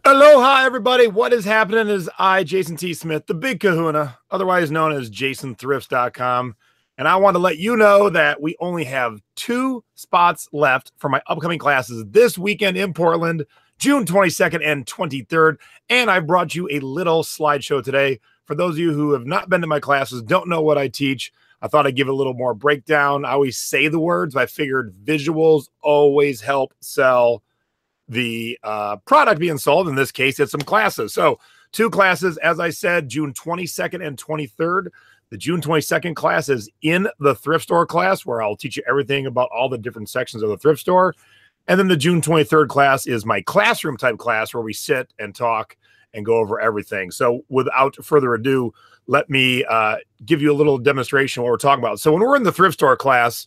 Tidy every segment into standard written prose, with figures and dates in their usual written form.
Aloha, everybody. What is happening is I, Jason T. Smith, the Big Kahuna, otherwise known as JasonThrifts.com. And I want to let you know that we only have 2 spots left for my upcoming classes this weekend in Portland, June 22nd and 23rd. And I brought you a little slideshow today. For those of you who have not been to my classes, don't know what I teach, I thought I'd give a little more breakdown. I always say the words, but I figured visuals always help sell the product being sold. In this case, it's some classes. So 2 classes, as I said, June 22nd and 23rd. The June 22nd class is in the thrift store class, where I'll teach you everything about all the different sections of the thrift store. And then the June 23rd class is my classroom type class, where we sit and talk and go over everything. So without further ado, let me give you a little demonstration of what we're talking about. So when we're in the thrift store class,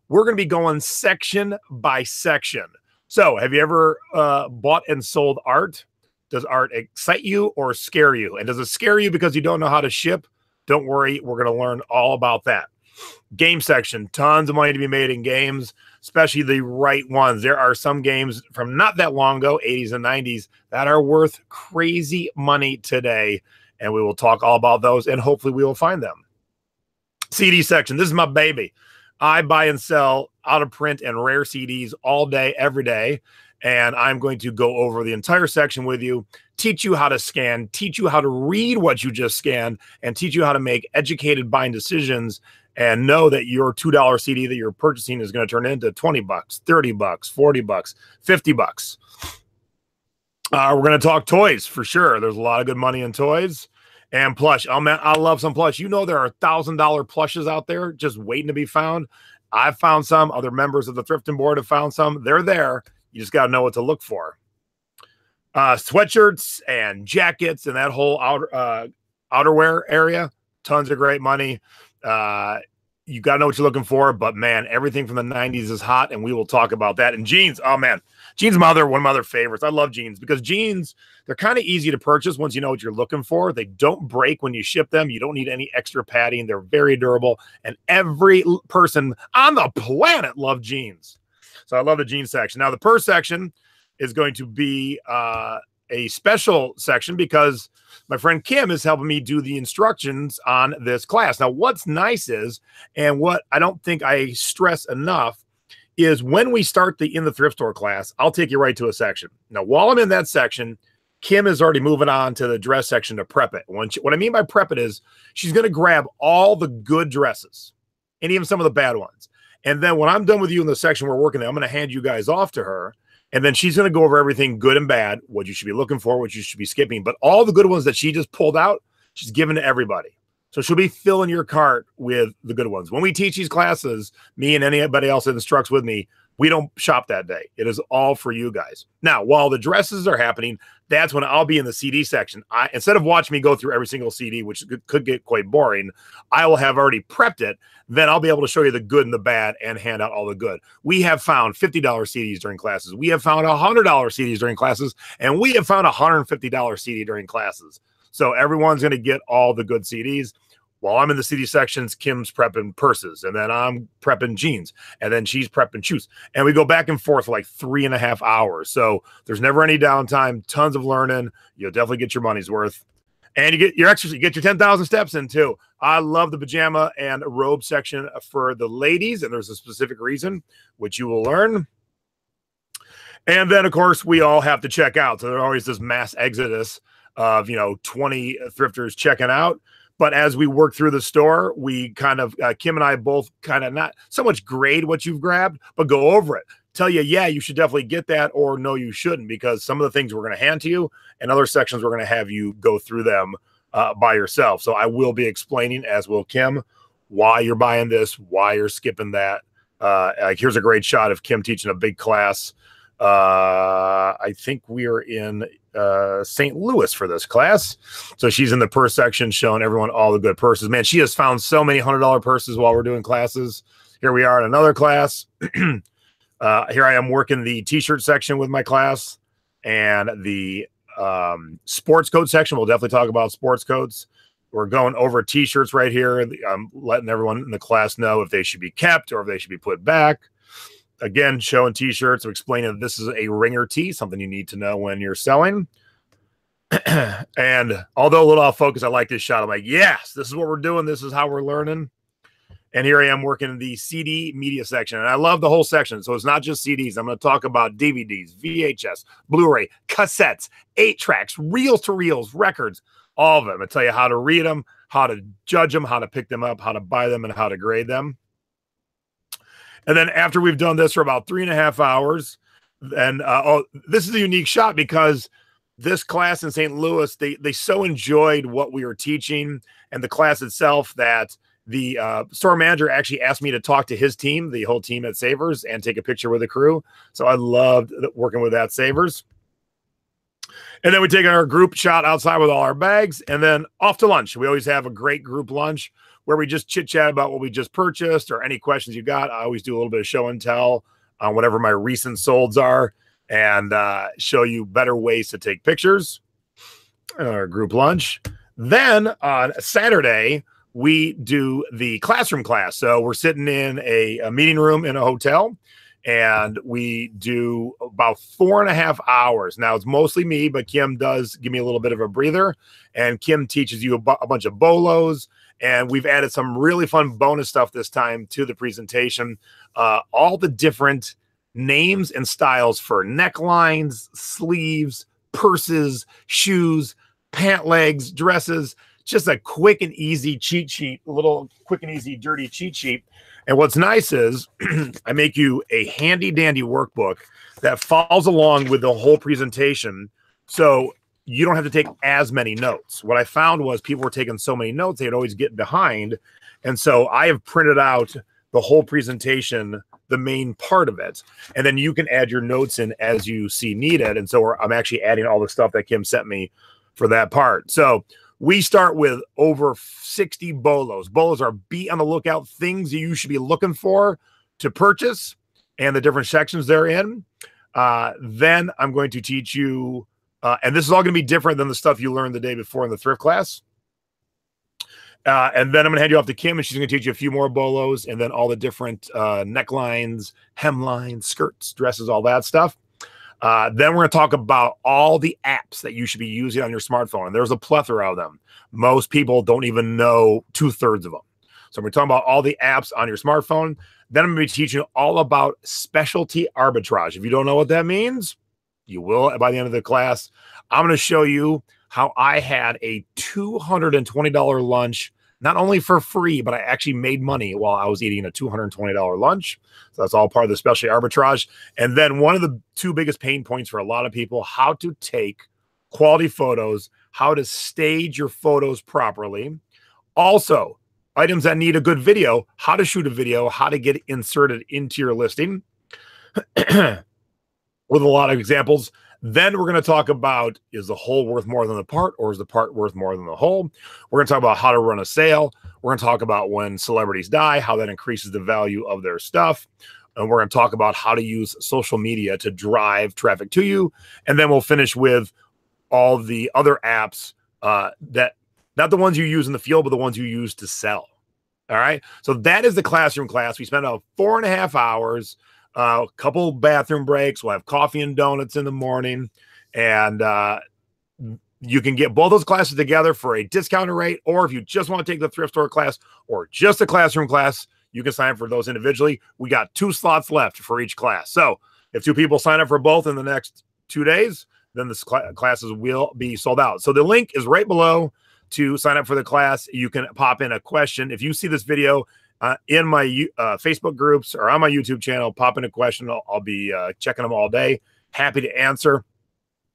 we're going to be going section by section. So have you ever bought and sold art? Does art excite you or scare you? And does it scare you because you don't know how to ship? Don't worry, we're going to learn all about that. Game section, tons of money to be made in games, especially the right ones. There are some games from not that long ago, 80s and 90s, that are worth crazy money today. And we will talk all about those, and hopefully we will find them. CD section, this is my baby. I buy and sell out of print and rare CDs all day, every day. And I'm going to go over the entire section with you, teach you how to scan, teach you how to read what you just scanned, and teach you how to make educated buying decisions and know that your $2 CD that you're purchasing is going to turn into 20 bucks, 30 bucks, 40 bucks, 50 bucks. We're going to talk toys for sure. There's a lot of good money in toys. And plush. Oh, man, I love some plush. You know, there are $1,000 plushes out there just waiting to be found. I've found some. Other members of the thrifting board have found some. They're there. You just got to know what to look for. Sweatshirts and jackets and that whole outerwear area. Tons of great money. You got to know what you're looking for. But, man, everything from the 90s is hot, and we will talk about that. And jeans. Oh, man. Jeans, one of my other favorites. I love jeans because jeans, they're kind of easy to purchase once you know what you're looking for. They don't break when you ship them. You don't need any extra padding. They're very durable. And every person on the planet loves jeans. So I love the jeans section. Now, the purse section is going to be a special section because my friend Kim is helping me do the instructions on this class. Now, what's nice is, and what I don't think I stress enough, is when we start in the thrift store class, I'll take you right to a section. Now, while I'm in that section, Kim is already moving on to the dress section to prep it. What I mean by prep it is she's going to grab all the good dresses and even some of the bad ones. And then when I'm done with you in the section we're working in, I'm going to hand you guys off to her. And then she's going to go over everything good and bad, what you should be looking for, what you should be skipping. But all the good ones that she just pulled out, she's giving to everybody. So she'll be filling your cart with the good ones. When we teach these classes, me and anybody else that instructs with me, we don't shop that day. It is all for you guys. Now, while the dresses are happening, that's when I'll be in the CD section. Instead of watching me go through every single CD, which could get quite boring, I will have already prepped it. Then I'll be able to show you the good and the bad and hand out all the good. We have found $50 CDs during classes. We have found $100 CDs during classes. And we have found a $150 CD during classes. So everyone's going to get all the good CDs. While I'm in the CD sections, Kim's prepping purses, and then I'm prepping jeans, and then she's prepping shoes. And we go back and forth for like 3.5 hours. So there's never any downtime, tons of learning. You'll definitely get your money's worth. And you get your exercise, you get your 10,000 steps in too. I love the pajama and robe section for the ladies, and there's a specific reason, which you will learn. And then, of course, we all have to check out. So there's always this mass exodus of, 20 thrifters checking out. But as we work through the store, we kind of, Kim and I both kind of not so much grade what you've grabbed, but go over it. Tell you, yeah, you should definitely get that, or no, you shouldn't, because some of the things we're going to hand to you and other sections we're going to have you go through them by yourself. So I will be explaining, as will Kim, why you're buying this, why you're skipping that. Here's a great shot of Kim teaching a big class. I think we are in St. Louis for this class. So she's in the purse section showing everyone all the good purses. Man, she has found so many $100 purses while we're doing classes. Here we are in another class. Here I am working the t-shirt section with my class, and the sports coat section. We'll definitely talk about sports coats. We're going over t-shirts right here. I'm letting everyone in the class know if they should be kept or if they should be put back. Again, showing t-shirts, explaining that this is a ringer tee, something you need to know when you're selling. And although a little off focus, I like this shot. I'm like, yes, this is what we're doing. This is how we're learning. And here I am working in the CD media section. And I love the whole section. So it's not just CDs. I'm going to talk about DVDs, VHS, Blu-ray, cassettes, 8-tracks, reel-to-reels, records, all of them. I tell you how to read them, how to judge them, how to pick them up, how to buy them, and how to grade them. And then after we've done this for about 3.5 hours, and this is a unique shot because this class in St. Louis, they so enjoyed what we were teaching and the class itself that the store manager actually asked me to talk to his team, the whole team at Savers, and take a picture with the crew. So I loved working with that Savers. And then we take our group shot outside with all our bags and then off to lunch. We always have a great group lunch where we just chit chat about what we just purchased or any questions you got. I always do a little bit of show and tell on whatever my recent solds are and show you better ways to take pictures. Our group lunch. Then on Saturday, we do the classroom class. So we're sitting in a meeting room in a hotel, and we do about 4.5 hours. Now, it's mostly me, but Kim does give me a little bit of a breather, and Kim teaches you a bunch of bolos, and we've added some really fun bonus stuff this time to the presentation. All the different names and styles for necklines, sleeves, purses, shoes, pant legs, dresses. Just a quick and easy cheat sheet, a little quick and easy dirty cheat sheet. And what's nice is I make you a handy dandy workbook that follows along with the whole presentation. So you don't have to take as many notes. What I found was people were taking so many notes, they'd always get behind. And so I have printed out the whole presentation, the main part of it. And then you can add your notes in as you see needed. And so I'm actually adding all the stuff that Kim sent me for that part. So we start with over 60 bolos. Bolos are be on the lookout, things that you should be looking for to purchase and the different sections they're in. Then I'm going to teach you, and this is all going to be different than the stuff you learned the day before in the thrift class. And then I'm going to hand you off to Kim, and she's going to teach you a few more bolos and then all the different necklines, hemlines, skirts, dresses, all that stuff. Then we're going to talk about all the apps that you should be using on your smartphone. And there's a plethora of them. Most people don't even know 2/3 of them. So we're talking about all the apps on your smartphone. Then I'm going to be teaching you all about specialty arbitrage. If you don't know what that means, you will by the end of the class. I'm going to show you how I had a $220 lunch, not only for free, but I actually made money while I was eating a $220 lunch. So that's all part of the specialty arbitrage. And then one of the two biggest pain points for a lot of people, how to take quality photos, how to stage your photos properly. Also, items that need a good video, how to shoot a video, how to get it inserted into your listing with a lot of examples. Then we're going to talk about, is the whole worth more than the part, or is the part worth more than the whole? We're going to talk about how to run a sale. We're going to talk about when celebrities die, how that increases the value of their stuff. And we're going to talk about how to use social media to drive traffic to you. And then we'll finish with all the other apps that, not the ones you use in the field, but the ones you use to sell. All right. So that is the classroom class. We spent about 4.5 hours. A couple bathroom breaks. We'll have coffee and donuts in the morning. And you can get both those classes together for a discounted rate. Or if you just want to take the thrift store class or just a classroom class, you can sign up for those individually. We got 2 slots left for each class. So if 2 people sign up for both in the next 2 days, then the classes will be sold out. So the link is right below to sign up for the class. You can pop in a question. If you see this video in my Facebook groups or on my YouTube channel, pop in a question. I'll be checking them all day. Happy to answer.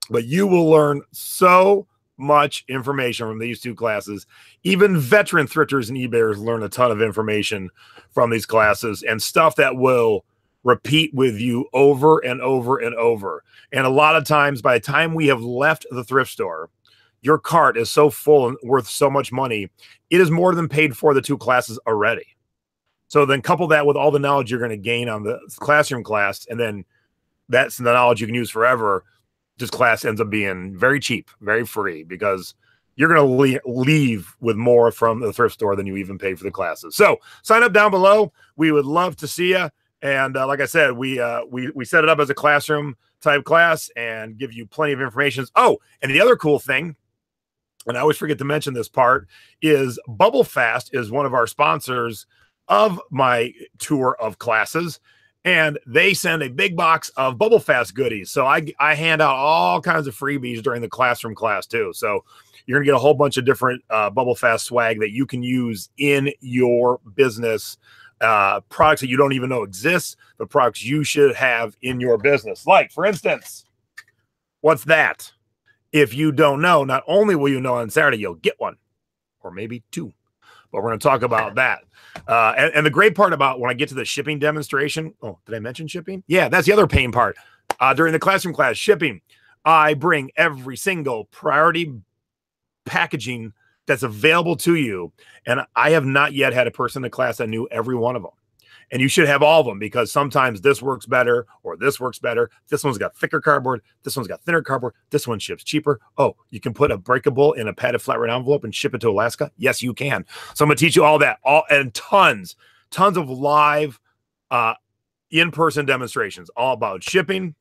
But you will learn so much information from these 2 classes. Even veteran thrifters and eBayers learn a ton of information from these classes and stuff that will repeat with you over and over and over. And a lot of times, by the time we have left the thrift store, your cart is so full and worth so much money, it is more than paid for the 2 classes already. So then couple that with all the knowledge you're going to gain on the classroom class, and then that's the knowledge you can use forever. This class ends up being very cheap, very free, because you're going to leave with more from the thrift store than you even paid for the classes. So sign up down below. We would love to see you. And like I said, we set it up as a classroom type class and give you plenty of information. Oh, and the other cool thing, and I always forget to mention this part, is Bubble Fast is one of our sponsors of my tour of classes, and they send a big box of Bubble Fast goodies. So I hand out all kinds of freebies during the classroom class too. So you're gonna get a whole bunch of different Bubble Fast swag that you can use in your business, products that you don't even know exist, but products you should have in your business. Like, for instance, what's that? If you don't know, not only will you know on Saturday, you'll get one or maybe two, but we're going to talk about that. And the great part about when I get to the shipping demonstration, oh, did I mention shipping? Yeah, that's the other pain part. During the classroom class, shipping, I bring every single priority packaging that's available to you. And I have not yet had a person in the class that knew every one of them. And you should have all of them, because sometimes this works better or this works better. This one's got thicker cardboard. This one's got thinner cardboard. This one ships cheaper. Oh, you can put a breakable in a padded flat rate envelope and ship it to Alaska. Yes, you can. So I'm going to teach you all that, and tons of live in-person demonstrations, all about shipping,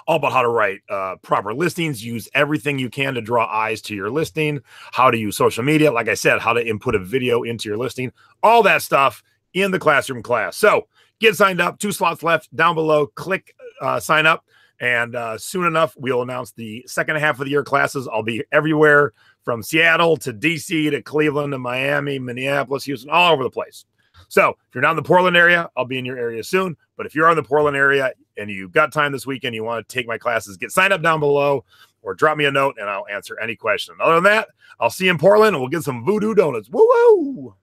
all about how to write proper listings, use everything you can to draw eyes to your listing, how to use social media. Like I said, how to input a video into your listing, all that stuff in the classroom class. So get signed up. 2 slots left down below. Click sign up. And soon enough, we'll announce the second half of the year classes. I'll be everywhere from Seattle to DC to Cleveland to Miami, Minneapolis, Houston, all over the place. So if you're not in the Portland area, I'll be in your area soon. But if you're in the Portland area and you've got time this weekend, you want to take my classes, get signed up down below or drop me a note and I'll answer any question. Other than that, I'll see you in Portland and we'll get some voodoo donuts. Woo-woo!